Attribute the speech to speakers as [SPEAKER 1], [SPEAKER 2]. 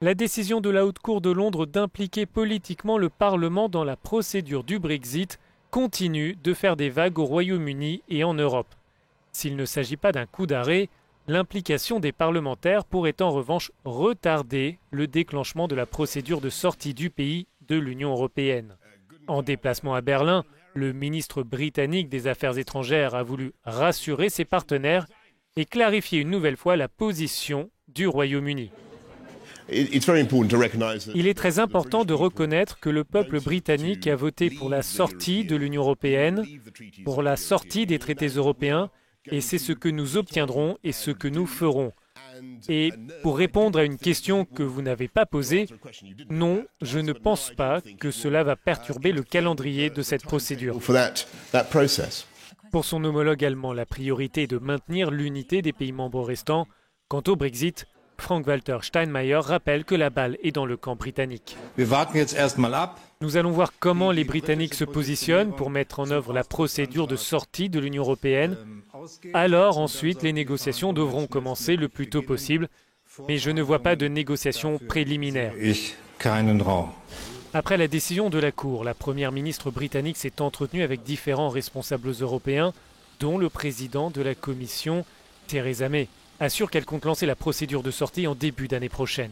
[SPEAKER 1] La décision de la Haute Cour de Londres d'impliquer politiquement le Parlement dans la procédure du Brexit continue de faire des vagues au Royaume-Uni et en Europe. S'il ne s'agit pas d'un coup d'arrêt, l'implication des parlementaires pourrait en revanche retarder le déclenchement de la procédure de sortie du pays de l'Union européenne. En déplacement à Berlin, le ministre britannique des Affaires étrangères a voulu rassurer ses partenaires et clarifier une nouvelle fois la position du Royaume-Uni. Il est très important de reconnaître que le peuple britannique a voté pour la sortie de l'Union européenne, pour la sortie des traités européens, et c'est ce que nous obtiendrons et ce que nous ferons. Et pour répondre à une question que vous n'avez pas posée, non, je ne pense pas que cela va perturber le calendrier de cette procédure. Pour son homologue allemand, la priorité est de maintenir l'unité des pays membres restants. Quant au Brexit, Frank-Walter Steinmeier rappelle que la balle est dans le camp britannique. Nous allons voir comment les Britanniques se positionnent pour mettre en œuvre la procédure de sortie de l'Union européenne. Alors ensuite, les négociations devront commencer le plus tôt possible, mais je ne vois pas de négociations préliminaires. Après la décision de la Cour, la première ministre britannique s'est entretenue avec différents responsables européens, dont le président de la Commission, Theresa May, assure qu'elle compte lancer la procédure de sortie en début d'année prochaine.